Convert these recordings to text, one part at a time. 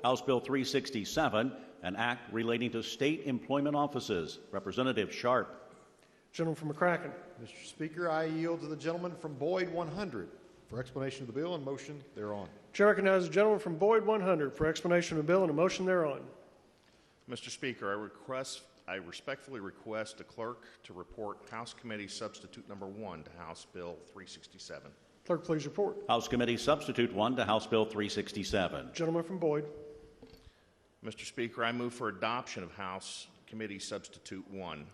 House Bill 367, an act relating to state employment offices. Representative Sharp. Gentleman from McCracken. Mr. Speaker, I yield to the gentleman from Boyd 100 for explanation of the bill and motion thereon. Chair recognizes the gentleman from Boyd 100 for explanation of the bill and a motion thereon. Mr. Speaker, I respectfully request the clerk to report House Committee Substitute Number 1 to House Bill 367. Clerk, please report. House Committee Substitute 1 to House Bill 367. Gentleman from Boyd. Mr. Speaker, I move for adoption of House Committee Substitute 1.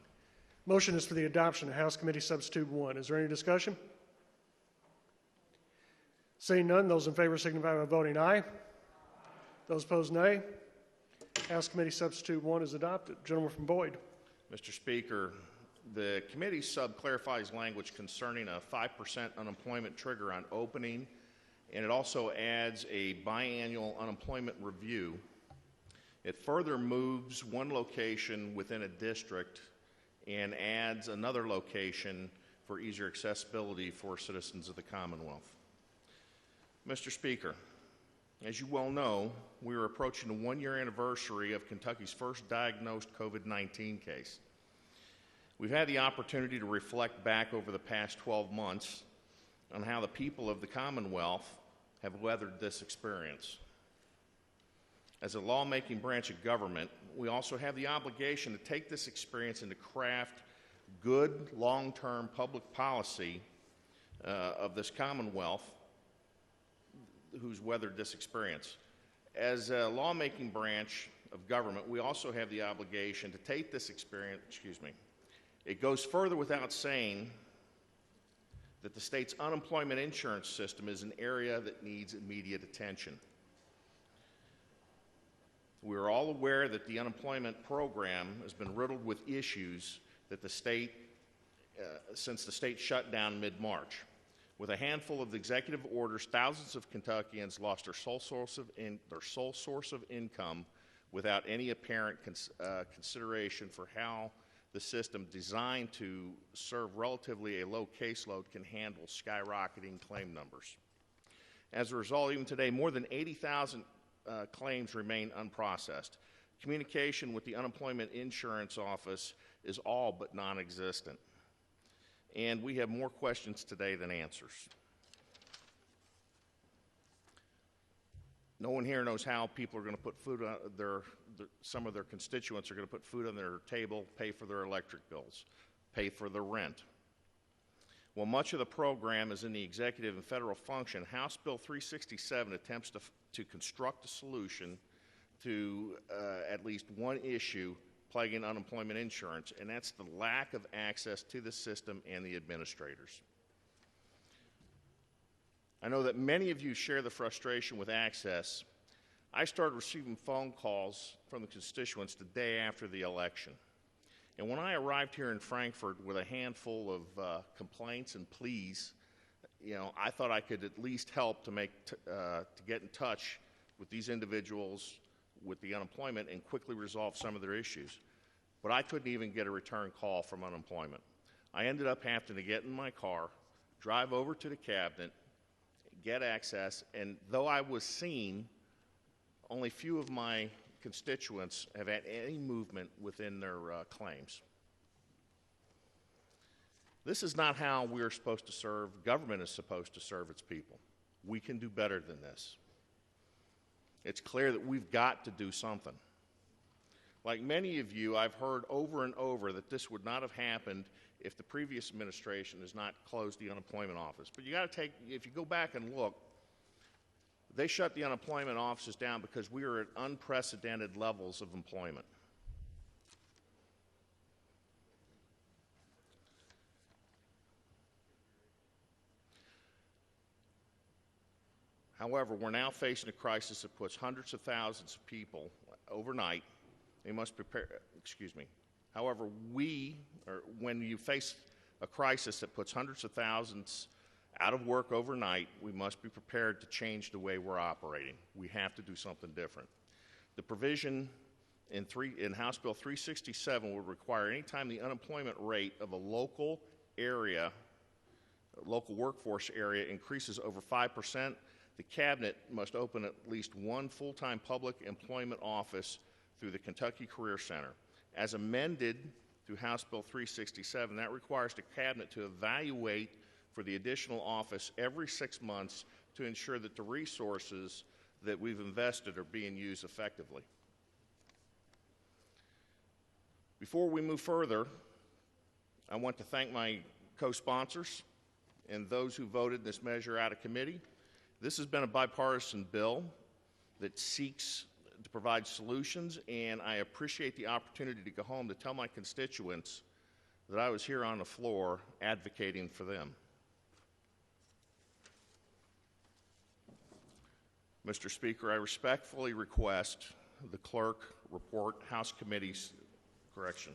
Motion is for the adoption of House Committee Substitute 1. Is there any discussion? Seeing none, those in favor signify by voting aye. Those opposed, nay. House Committee Substitute 1 is adopted. Gentleman from Boyd. Mr. Speaker, the committee sub clarifies language concerning a 5% unemployment trigger on opening, and it also adds a biannual unemployment review. It further moves one location within a district and adds another location for easier accessibility for citizens of the Commonwealth. Mr. Speaker, as you well know, we are approaching the one-year anniversary of Kentucky's first diagnosed COVID-19 case. We've had the opportunity to reflect back over the past 12 months on how the people of the Commonwealth have weathered this experience. As a lawmaking branch of government, we also have the obligation to take this experience and to craft good long-term public policy of this Commonwealth who's weathered this experience. As a lawmaking branch of government, we also have the obligation to take this experience, it goes further without saying that the state's unemployment insurance system is an area that needs immediate attention. We're all aware that the unemployment program has been riddled with issues that the state, since the state shut down mid-March. With a handful of executive orders, thousands of Kentuckians lost their sole source of income without any apparent consideration for how the system designed to serve relatively a low caseload can handle skyrocketing claim numbers. As a result, even today, more than 80,000 claims remain unprocessed. Communication with the Unemployment Insurance Office is all but non-existent. And we have more questions today than answers. No one here knows how people are going to put food on some of their constituents are going to put food on their table, pay for their electric bills, pay for their rent. While much of the program is in the executive and federal function, House Bill 367 attempts to construct a solution to at least one issue plaguing unemployment insurance, and that's the lack of access to the system and the administrators. I know that many of you share the frustration with access. I started receiving phone calls from the constituents the day after the election. And when I arrived here in Frankfort with a handful of complaints and pleas, I thought I could at least help to get in touch with these individuals with the unemployment and quickly resolve some of their issues. But I couldn't even get a return call from unemployment. I ended up having to get in my car, drive over to the cabinet, get access, and though I was seen, only few of my constituents have had any movement within their claims. This is not how we're supposed to serve. Government is supposed to serve its people. We can do better than this. It's clear that we've got to do something. Like many of you, I've heard over and over that this would not have happened if the previous administration has not closed the unemployment office. But if you go back and look, they shut the unemployment offices down because we were at unprecedented levels of employment. However, we're now facing a crisis that puts hundreds of thousands of people overnight. They must prepare, However, when you face a crisis that puts hundreds of thousands out of work overnight, we must be prepared to change the way we're operating. We have to do something different. The provision in House Bill 367 would require any time the unemployment rate of a local workforce area increases over 5%, the Cabinet must open at least one full-time public employment office through the Kentucky Career Center. As amended through House Bill 367, that requires the Cabinet to evaluate for the additional office every 6 months to ensure that the resources that we've invested are being used effectively. Before we move further, I want to thank my co-sponsors and those who voted this measure out of committee. This has been a bipartisan bill that seeks to provide solutions, and I appreciate the opportunity to go home to tell my constituents that I was here on the floor advocating for them. Mr. Speaker, I respectfully request the clerk report House committees. Correction.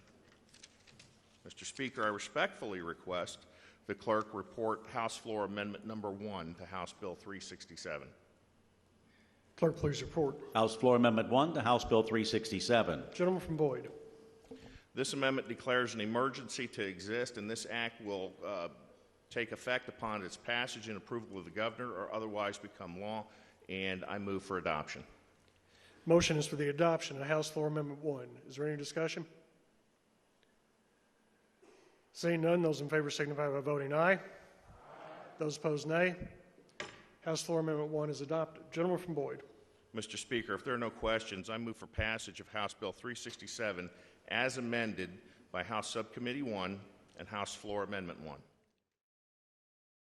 Mr. Speaker, I respectfully request the clerk report House Floor Amendment Number 1 to House Bill 367. Clerk, please report. House Floor Amendment 1 to House Bill 367. Gentleman from Boyd. This amendment declares an emergency to exist, and this act will take effect upon its passage and approval of the governor or otherwise become law, and I move for adoption. Motion is for the adoption of House Floor Amendment 1. Is there any discussion? Seeing none, those in favor signify by voting aye. Those opposed, nay. House Floor Amendment 1 is adopted. Gentleman from Boyd. Mr. Speaker, if there are no questions, I move for passage of House Bill 367 as amended by House Subcommittee 1 and House Floor Amendment 1.